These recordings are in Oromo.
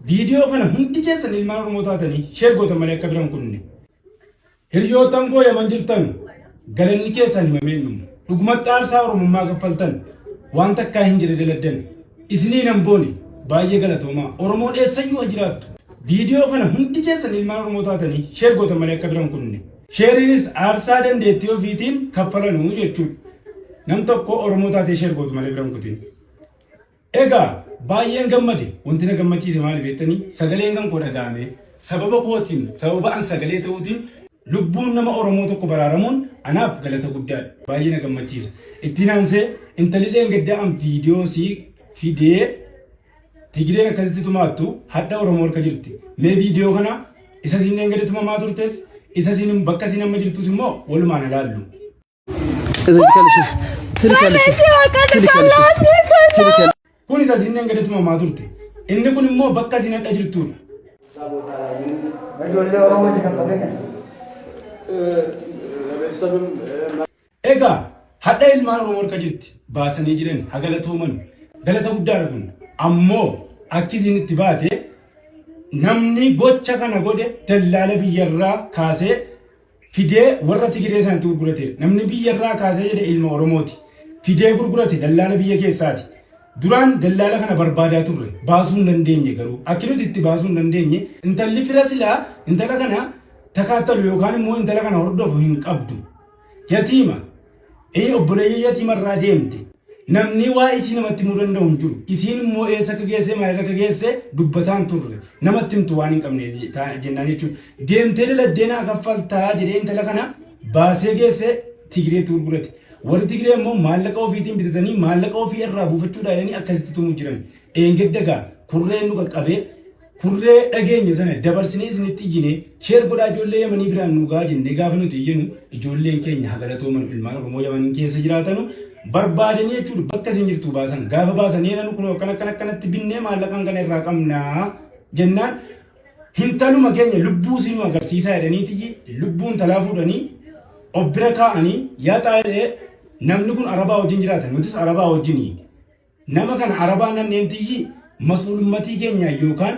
Video kana hundi keessan ilmaan Oromoo taatanii share gootan malee akka biran kunne. Hiriyootan koo yaman jirtan galanni keessan himameen dhumu. Dhugumatti aarsaa Oromummaa kaffaltan waan takkaa hin jirre daladdan. Isinii nan boone baay'ee galatoomaa. Oromoon eessayyuu jiraattu. Video kana hundi keessan ilmaan Oromoo taatanii share gootan malee akka biran kunne. Share'inis aarsaa dandeettii ofiitiin kaffalanuu jechuudha. Nam tokko Oromoo taatee share gootu malee biran kutin. Egaa baay'een gammade wanti na gammachiise maal beektanii sagaleen kan koo dhaga'ame sababa kootiin sababa an sagalee ta'uutiin lubbuun nama Oromoo tokko baraaramuun anaaf galata guddaadha. Baay'ee na gammachiisa. Ittiin aansee intalidheen gadda'an viidiyoo sii fidee Tigireen akkasitti tumaattu hadda Oromoo harka jirti. Mee viidiyoo kana isa siineen gadi tumamaa turtes isa siin bakka siin amma jirtus immoo walumaan ilaallu. Kun isa siineen gadi tumamaa turte. Inni kun immoo bakka siin hadda jirtudha. Egaa hadda ilmaan Oromoo harka jirti. Baasanii jiran hagalatooman galata guddaadha kun. Ammoo akkisiin itti baate namni gocha kana godhe dallaala biyyarraa kaasee fidee warra Tigiree sanatti gurgurate. Namni biyyarraa kaasee jedhe ilma Oromooti. Fidee gurgurate dallaala biyya keessaati. Duraan dallaala kana barbaadaa turre baasuu hin dandeenye garuu akkinuti itti baasuu hin dandeenye intalli fira silaa intala kana takaattalu yookaan immoo intala kana hordofu hin qabdu. Yatiima obboleeyya yatiimarraa deemte. Namni waa isin namatti himuu danda'u hin jiru. Isin immoo eessa akka geesse maal akka geesse dubbataan turre. Namatti himtu waan hin qabne jennaan jechuudha. Deemtee daladdeenaa kaffaltaa jedhee intala kana baasee geesse Tigireetti gurgurate. Warri Tigiree immoo maallaqa ofiitiin bitatanii maallaqa ofii irraa buufachuudhaan jedhanii akkasitti tumuu jiran. Eengeddagaa kurreen nu qaqqabee kurree dhageenya sana dabarsinee isinitti iyyine sheer godhaa ijoollee Yamanii biraan nu gaa jennee gaafa nuti iyyinu ijoolleen keenya hagalatooman ilmaan Oromoo Yaman keessa jiraatanu barbaadanii jechuudha bakka isin jirtu baasan gaafa baasanii nanu kun akkanatti binnee maallaqaan kana irraa qabnaa jennaan hintaluma keenya lubbuu siinuu agarsiisaa jedhaniiti lubbuun talaa fuudhanii obbira kaa'anii yaa taa'ee namni kun arabaa wajjin jiraata nutis arabaa wajjinii nama kana arabaa nanneentiyyi mas'uulummatii keenya yookaan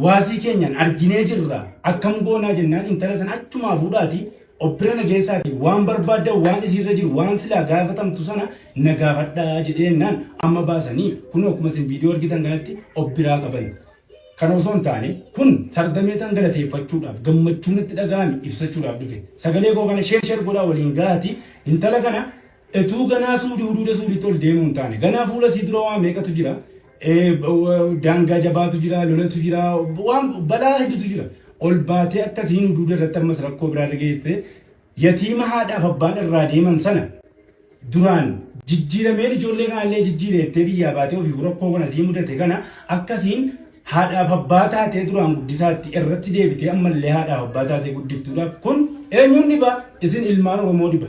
waasii keenyaan arginee jirra akkam goonaa jennaan intala sana achumaa fuudhaati obbira nageessaati waan barbaadda waan isirra jiru waan silaa gaafatamtu sana na gaafadhaa jedheenaan amma baasanii kun akkuma isin viidiyoo argitan kanatti obbiraa qaban. Kan osoo hin taane kun sardameetan galateeffachuudhaaf gammachuun itti dhaga'ame ibsachuudhaaf dhufe. Sagalee koo kana sheer godhaa waliin gaati intala kana etuu ganaa suudii huduuda suudiitti ol deemuu hin taane ganaa fuula sii dura waa meeqatu jira daangaa jabaatu jira lolatu jira waan balaa hedduutu jira. Ol baatee akkasiin huduuda irratti ammas rakkoo biraa dhageesse yatiima haadhaaf abbaan irraa deeman sana duraan jijjiirameen ijoollee kanallee jijjiireettee biyyaa baatee ofii rakkoo kana sii mudate kana akkasiin haadhaaf abbaa taatee duraan guddisaatti irratti deebitee ammallee haadhaaf abbaa taatee guddiftuudhaaf kun eenyuun dhiba isin ilmaan Oromoo dhiba.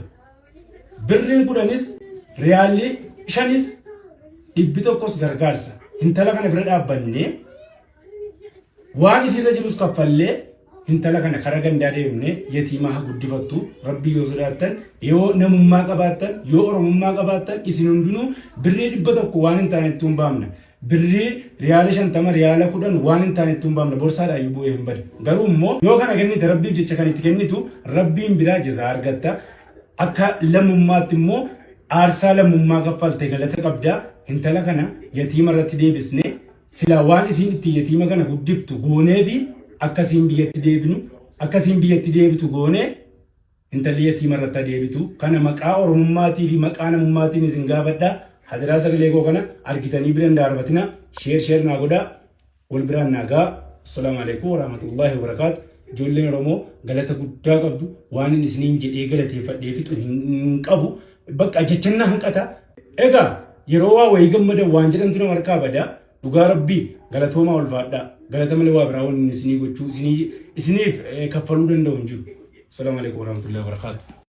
Birriin 10 riyaalli 5 100 gargaarsa intala kana bira dhaabbannee waan isirra jirus kaffallee intala kana karaa gandaa deemnee yatiimaa guddifattu rabbii yoo sodaattan yoo namummaa qabaattan yoo oromummaa qabaattan isin hundinuu birrii 100 waan hin taanetti hin baamna. Birrii riyaala 50 riyaala 10 waan hin taanetti hin baamna borsaadhaa yoo bu'ee hin bade. Garuu immoo yoo kana kennite rabbiif jecha kan itti kennitu rabbiin biraa jazaa argatta. Akka lammummaatti immoo aarsaa lammummaa kaffalte galata qabdaa intala kana yatiima irratti deebisnee sila waan isin itti yatiima kana guddiftu goonee fi akkasiin biyyatti deebinu akkasiin biyyatti deebitu goonee intalli yatiima irratti deebitu kana maqaa oromummaatii fi maqaa namummaatiin isin gaafadha. Hadiraa sagalee koo kana argitanii biraan darbatina sheer naa godhaa wal biraan naagaa. Assalaamu alaykum wa rahmatullahi wa barakaatu. Ijoolleen Oromoo galata guddaa qabdu waan inni isiniin jedhee galateeffadhee fixu hin qabu bakka jechannaa hanqata. Egaa yeroo waa wayii gammada waan jedhamtu nama harkaa badaa dhugaa rabbii galatoomaa ulfaadhaa galata malee waa biraa waan isinii gochuu isiniif kaffaluu danda'u hin jiru. Assalaamu alaykum wa rahmatullahi wa barakaatu.